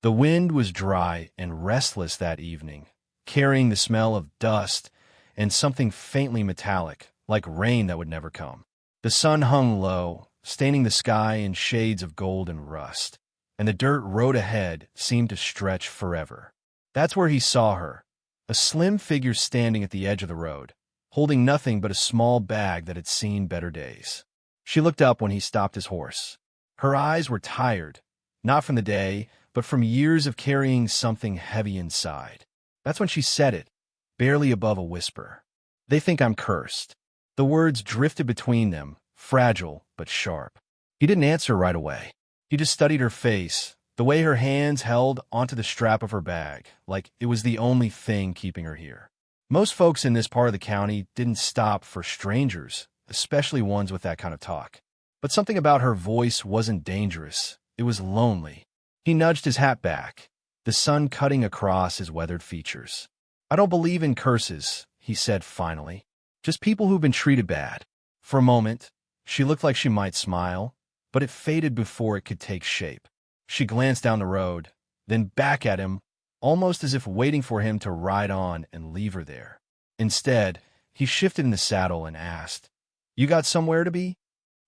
The wind was dry and restless that evening, carrying the smell of dust and something faintly metallic, like rain that would never come. The sun hung low, staining the sky in shades of gold and rust, and the dirt road ahead seemed to stretch forever. That's where he saw her, a slim figure standing at the edge of the road, holding nothing but a small bag that had seen better days. She looked up when he stopped his horse. Her eyes were tired, not from the day, but from years of carrying something heavy inside. That's when she said it, barely above a whisper. "They think I'm cursed." The words drifted between them, fragile but sharp. He didn't answer right away. He just studied her face, the way her hands held onto the strap of her bag, like it was the only thing keeping her here. Most folks in this part of the county didn't stop for strangers, especially ones with that kind of talk. But something about her voice wasn't dangerous. It was lonely. He nudged his hat back, the sun cutting across his weathered features. "I don't believe in curses," he said finally. "Just people who've been treated bad." For a moment, she looked like she might smile, but it faded before it could take shape. She glanced down the road, then back at him, almost as if waiting for him to ride on and leave her there. Instead, he shifted in the saddle and asked, "You got somewhere to be?"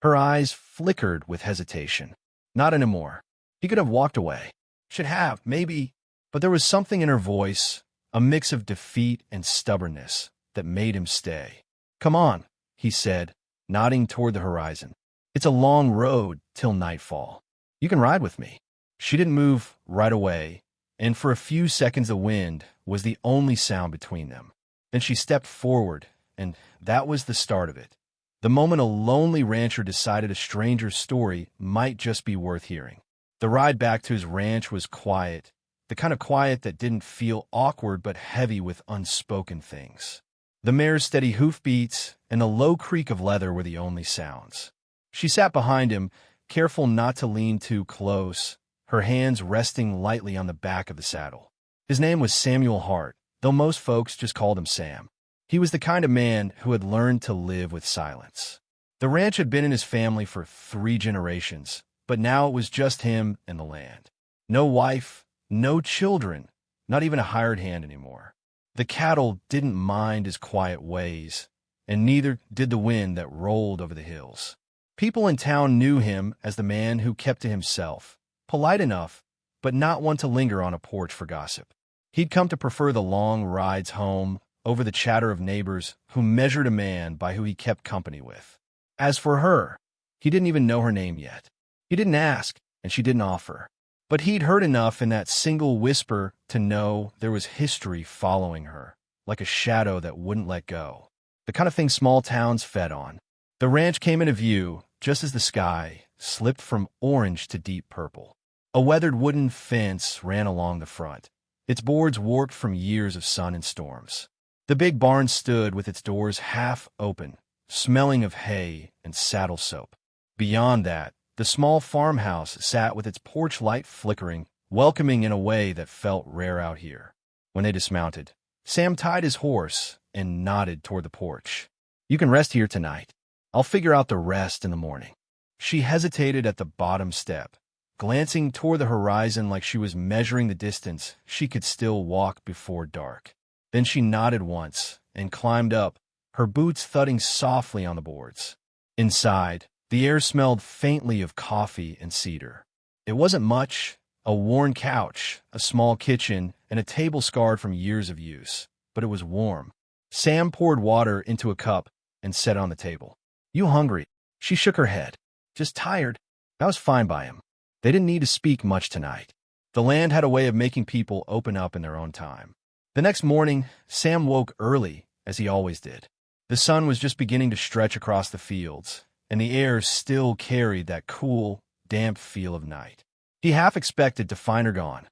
Her eyes flickered with hesitation. Not anymore. He could have walked away. Should have, maybe. But there was something in her voice, a mix of defeat and stubbornness, that made him stay. "Come on," he said, nodding toward the horizon. "It's a long road till nightfall. You can ride with me." She didn't move right away, and for a few seconds the wind was the only sound between them. Then she stepped forward, and that was the start of it. The moment a lonely rancher decided a stranger's story might just be worth hearing. The ride back to his ranch was quiet, the kind of quiet that didn't feel awkward but heavy with unspoken things. The mare's steady hoofbeats and the low creak of leather were the only sounds. She sat behind him, careful not to lean too close, her hands resting lightly on the back of the saddle. His name was Samuel Hart, though most folks just called him Sam. He was the kind of man who had learned to live with silence. The ranch had been in his family for 3 generations, but now it was just him and the land. No wife, no children, not even a hired hand anymore. The cattle didn't mind his quiet ways, and neither did the wind that rolled over the hills. People in town knew him as the man who kept to himself, polite enough, but not one to linger on a porch for gossip. He'd come to prefer the long rides home over the chatter of neighbors who measured a man by who he kept company with. As for her, he didn't even know her name yet. He didn't ask, and she didn't offer. But he'd heard enough in that single whisper to know there was history following her, like a shadow that wouldn't let go. The kind of thing small towns fed on. The ranch came into view just as the sky slipped from orange to deep purple. A weathered wooden fence ran along the front, its boards warped from years of sun and storms. The big barn stood with its doors half open, smelling of hay and saddle soap. Beyond that, the small farmhouse sat with its porch light flickering, welcoming in a way that felt rare out here. When they dismounted, Sam tied his horse and nodded toward the porch. "You can rest here tonight. I'll figure out the rest in the morning." She hesitated at the bottom step, glancing toward the horizon like she was measuring the distance she could still walk before dark. Then she nodded once and climbed up, her boots thudding softly on the boards. Inside, the air smelled faintly of coffee and cedar. It wasn't much, a worn couch, a small kitchen, and a table scarred from years of use, but it was warm. Sam poured water into a cup and set it on the table. "You hungry?" She shook her head. "Just tired." That was fine by him. They didn't need to speak much tonight. The land had a way of making people open up in their own time. The next morning, Sam woke early, as he always did. The sun was just beginning to stretch across the fields, and the air still carried that cool, damp feel of night. He half expected to find her gone.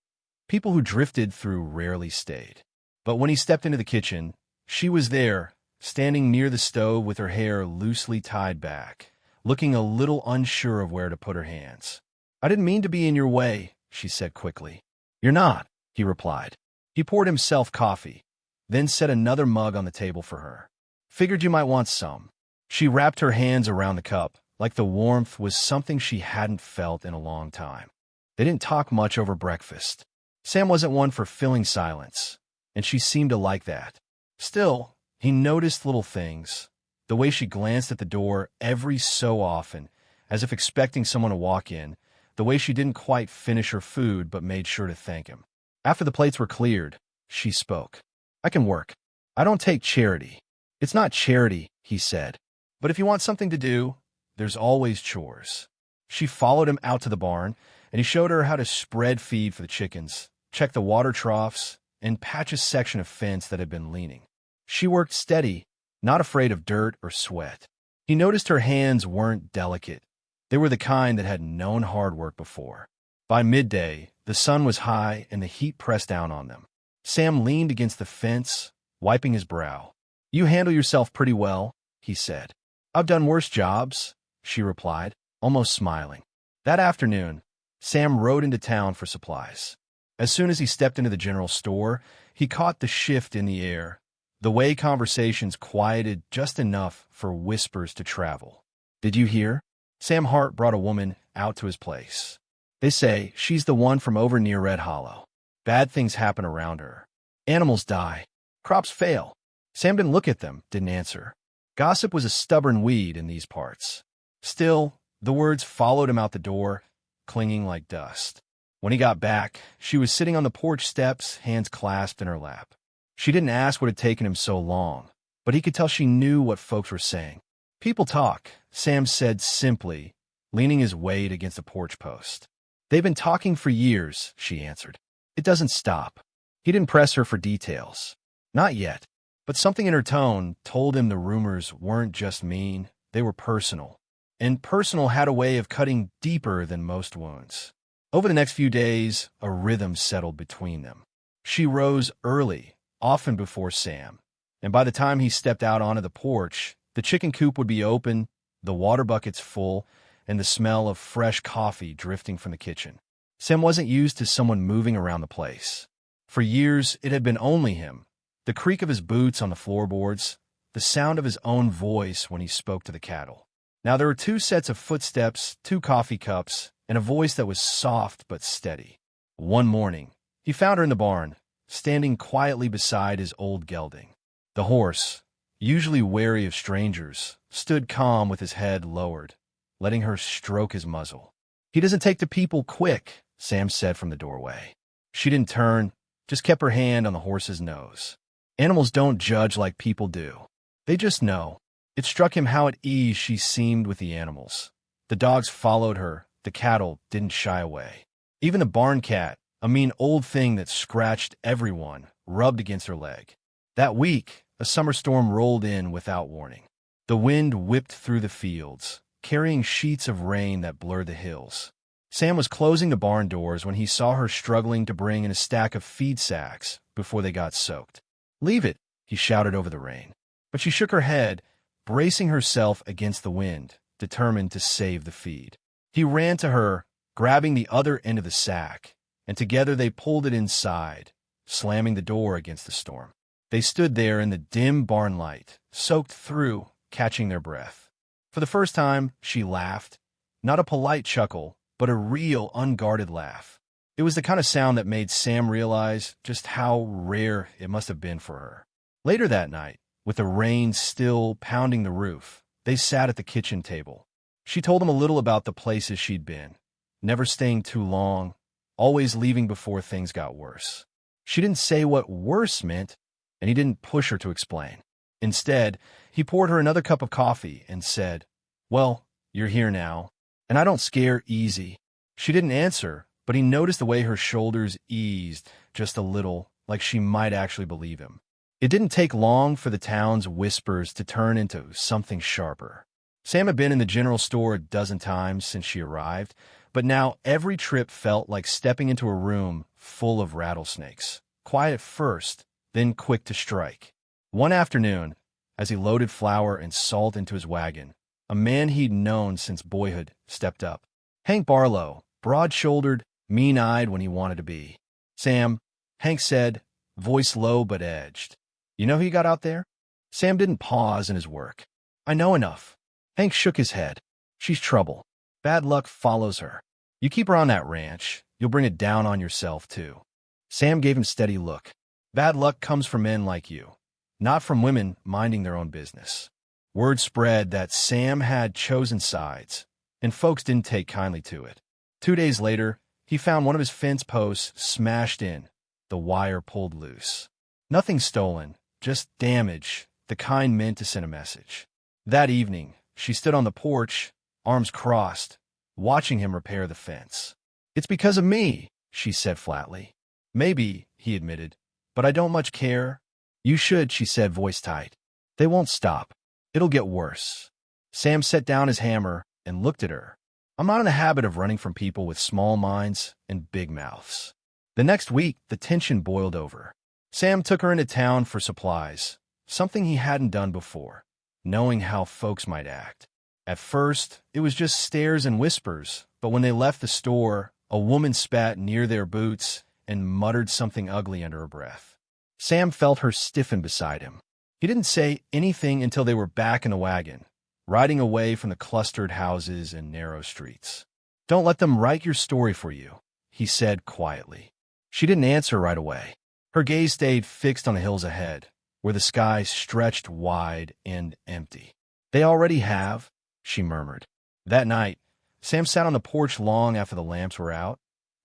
People who drifted through rarely stayed. But when he stepped into the kitchen, she was there, standing near the stove with her hair loosely tied back, looking a little unsure of where to put her hands. "I didn't mean to be in your way," she said quickly. "You're not," he replied. He poured himself coffee, then set another mug on the table for her. "Figured you might want some." She wrapped her hands around the cup, like the warmth was something she hadn't felt in a long time. They didn't talk much over breakfast. Sam wasn't one for filling silence, and she seemed to like that. Still, he noticed little things, the way she glanced at the door every so often, as if expecting someone to walk in, the way she didn't quite finish her food but made sure to thank him. After the plates were cleared, she spoke. "I can work. I don't take charity." "It's not charity," he said. "But if you want something to do, there's always chores." She followed him out to the barn, and he showed her how to spread feed for the chickens, check the water troughs, and patch a section of fence that had been leaning. She worked steady, not afraid of dirt or sweat. He noticed her hands weren't delicate. They were the kind that had known hard work before. By midday, the sun was high and the heat pressed down on them. Sam leaned against the fence, wiping his brow. "You handle yourself pretty well," he said. "I've done worse jobs," she replied, almost smiling. That afternoon, Sam rode into town for supplies. As soon as he stepped into the general store, he caught the shift in the air, the way conversations quieted just enough for whispers to travel. "Did you hear? Sam Hart brought a woman out to his place. They say she's the one from over near Red Hollow. Bad things happen around her. Animals die. Crops fail." Sam didn't look at them, didn't answer. Gossip was a stubborn weed in these parts. Still, the words followed him out the door, clinging like dust. When he got back, she was sitting on the porch steps, hands clasped in her lap. She didn't ask what had taken him so long, but he could tell she knew what folks were saying. "People talk," Sam said simply, leaning his weight against a porch post. "They've been talking for years," she answered. "It doesn't stop." He didn't press her for details. Not yet. But something in her tone told him the rumors weren't just mean, they were personal. And personal had a way of cutting deeper than most wounds. Over the next few days, a rhythm settled between them. She rose early, often before Sam, and by the time he stepped out onto the porch, the chicken coop would be open, the water buckets full, and the smell of fresh coffee drifting from the kitchen. Sam wasn't used to someone moving around the place. For years, it had been only him. The creak of his boots on the floorboards, the sound of his own voice when he spoke to the cattle. Now there were 2 sets of footsteps, 2 coffee cups, and a voice that was soft but steady. One morning, he found her in the barn, standing quietly beside his old gelding. The horse, usually wary of strangers, stood calm with his head lowered, letting her stroke his muzzle. "He doesn't take to people quick," Sam said from the doorway. She didn't turn, just kept her hand on the horse's nose. Animals don't judge like people do. They just know. It struck him how at ease she seemed with the animals. The dogs followed her, the cattle didn't shy away. Even the barn cat, a mean old thing that scratched everyone, rubbed against her leg. That week, a summer storm rolled in without warning. The wind whipped through the fields, carrying sheets of rain that blurred the hills. Sam was closing the barn doors when he saw her struggling to bring in a stack of feed sacks before they got soaked. "Leave it," he shouted over the rain. But she shook her head, bracing herself against the wind, determined to save the feed. He ran to her, grabbing the other end of the sack, and together they pulled it inside, slamming the door against the storm. They stood there in the dim barn light, soaked through, catching their breath. For the first time, she laughed, not a polite chuckle, but a real, unguarded laugh. It was the kind of sound that made Sam realize just how rare it must have been for her. Later that night, with the rain still pounding the roof, they sat at the kitchen table. She told him a little about the places she'd been, never staying too long, always leaving before things got worse. She didn't say what worse meant, and he didn't push her to explain. Instead, he poured her another cup of coffee and said, "Well, you're here now, and I don't scare easy." She didn't answer, but he noticed the way her shoulders eased just a little, like she might actually believe him. It didn't take long for the town's whispers to turn into something sharper. Sam had been in the general store a dozen times since she arrived, but now every trip felt like stepping into a room full of rattlesnakes, quiet at first, then quick to strike. One afternoon, as he loaded flour and salt into his wagon, a man he'd known since boyhood stepped up. Hank Barlow, broad-shouldered, mean-eyed when he wanted to be. "Sam," Hank said, voice low but edged. "You know who you got out there?" Sam didn't pause in his work. "I know enough." Hank shook his head. "She's trouble. Bad luck follows her. You keep her on that ranch, you'll bring it down on yourself, too. Sam gave him a steady look. Bad luck comes from men like you, not from women minding their own business. Word spread that Sam had chosen sides, and folks didn't take kindly to it. 2 days later, he found one of his fence posts smashed in, the wire pulled loose. Nothing stolen, just damage, the kind meant to send a message. That evening, she stood on the porch, arms crossed, watching him repair the fence. "It's because of me," she said flatly. "Maybe," he admitted, "but I don't much care." "You should," she said, voice tight. "They won't stop. It'll get worse." Sam set down his hammer and looked at her. "I'm not in the habit of running from people with small minds and big mouths." The next week, the tension boiled over. Sam took her into town for supplies, something he hadn't done before, knowing how folks might act. At first, it was just stares and whispers, but when they left the store, a woman spat near their boots and muttered something ugly under her breath. Sam felt her stiffen beside him. He didn't say anything until they were back in the wagon, riding away from the clustered houses and narrow streets. "Don't let them write your story for you," he said quietly. She didn't answer right away. Her gaze stayed fixed on the hills ahead, where the sky stretched wide and empty. "They already have," she murmured. That night, Sam sat on the porch long after the lamps were out,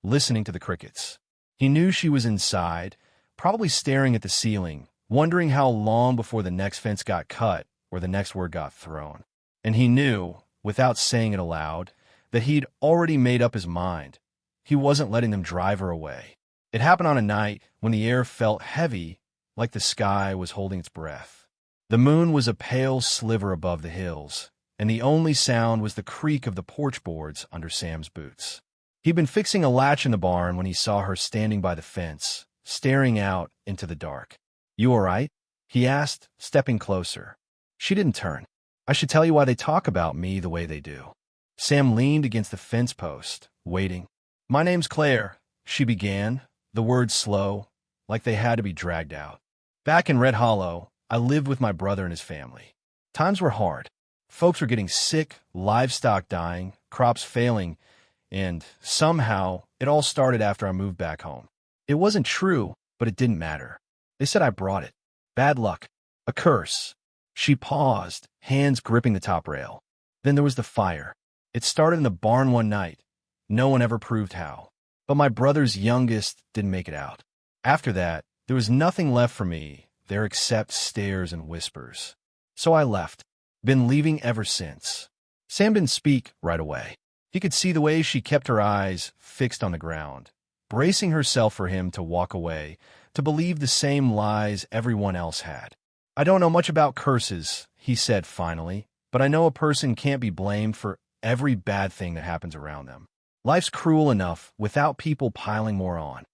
listening to the crickets. He knew she was inside, probably staring at the ceiling, wondering how long before the next fence got cut or the next word got thrown. And he knew, without saying it aloud, that he'd already made up his mind. He wasn't letting them drive her away. It happened on a night when the air felt heavy, like the sky was holding its breath. The moon was a pale sliver above the hills, and the only sound was the creak of the porch boards under Sam's boots. He'd been fixing a latch in the barn when he saw her standing by the fence, staring out into the dark. "You all right?" he asked, stepping closer. She didn't turn. "I should tell you why they talk about me the way they do." Sam leaned against the fence post, waiting. "My name's Claire," she began, the words slow, like they had to be dragged out. "Back in Red Hollow, I lived with my brother and his family. Times were hard. Folks were getting sick, livestock dying, crops failing, and somehow it all started after I moved back home. It wasn't true, but it didn't matter. They said I brought it. Bad luck. A curse." She paused, hands gripping the top rail. "Then there was the fire. It started in the barn one night. No one ever proved how. But my brother's youngest didn't make it out. After that, there was nothing left for me there except stares and whispers. So I left. Been leaving ever since." Sam didn't speak right away. He could see the way she kept her eyes fixed on the ground, bracing herself for him to walk away, to believe the same lies everyone else had. "I don't know much about curses," he said finally, "but I know a person can't be blamed for every bad thing that happens around them. Life's cruel enough without people piling more on."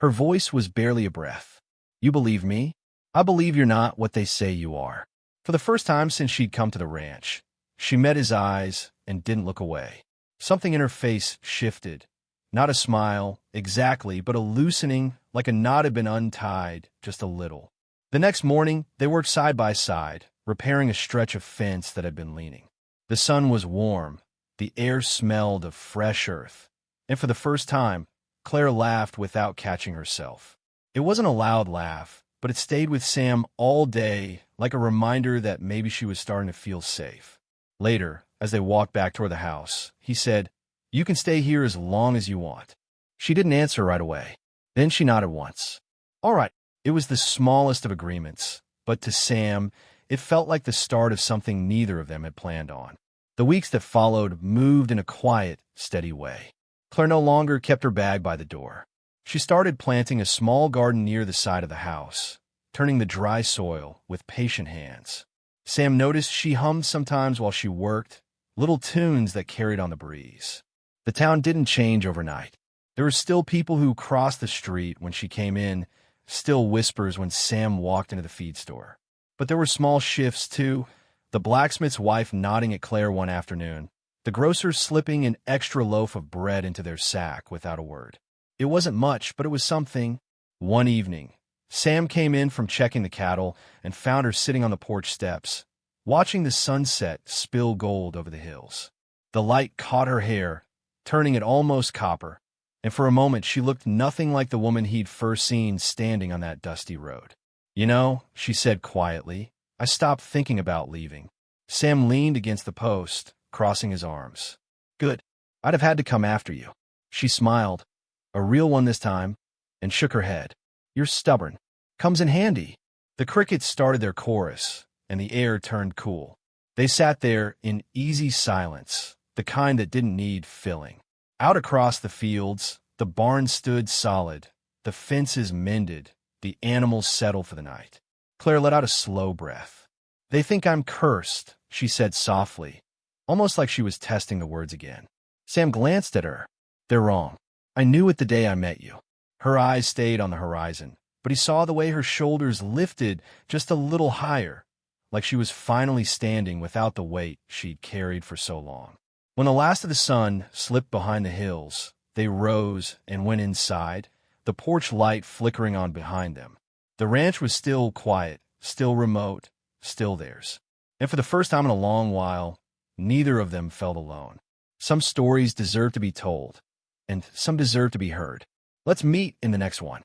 Her voice was barely a breath. "You believe me? I believe you're not what they say you are." For the first time since she'd come to the ranch, she met his eyes and didn't look away. Something in her face shifted. Not a smile, exactly, but a loosening, like a knot had been untied, just a little. The next morning, they worked side by side, repairing a stretch of fence that had been leaning. The sun was warm. The air smelled of fresh earth. And for the first time, Claire laughed without catching herself. It wasn't a loud laugh, but it stayed with Sam all day, like a reminder that maybe she was starting to feel safe. Later, as they walked back toward the house, he said, "You can stay here as long as you want." She didn't answer right away. Then she nodded once. "All right." It was the smallest of agreements, but to Sam, it felt like the start of something neither of them had planned on. The weeks that followed moved in a quiet, steady way. Claire no longer kept her bag by the door. She started planting a small garden near the side of the house, turning the dry soil with patient hands. Sam noticed she hummed sometimes while she worked, little tunes that carried on the breeze. The town didn't change overnight. There were still people who crossed the street when she came in, still whispers when Sam walked into the feed store. But there were small shifts, too. The blacksmith's wife nodding at Claire one afternoon, the grocer slipping an extra loaf of bread into their sack without a word. It wasn't much, but it was something. One evening, Sam came in from checking the cattle and found her sitting on the porch steps, watching the sunset spill gold over the hills. The light caught her hair, turning it almost copper. and for a moment she looked nothing like the woman he'd first seen standing on that dusty road. "You know," she said quietly, "I stopped thinking about leaving." Sam leaned against the post, crossing his arms. "Good. I'd have had to come after you." She smiled, a real one this time, and shook her head. "You're stubborn. Comes in handy." The crickets started their chorus, and the air turned cool. They sat there in easy silence, the kind that didn't need filling. Out across the fields, the barn stood solid, the fences mended, the animals settled for the night. Claire let out a slow breath. "They think I'm cursed," she said softly, almost like she was testing the words again. Sam glanced at her. "They're wrong. I knew it the day I met you." Her eyes stayed on the horizon, but he saw the way her shoulders lifted just a little higher, like she was finally standing without the weight she'd carried for so long. When the last of the sun slipped behind the hills, they rose and went inside, the porch light flickering on behind them. The ranch was still quiet, still remote, still theirs. And for the first time in a long while, neither of them felt alone. Some stories deserve to be told, and some deserve to be heard. Let's meet in the next one.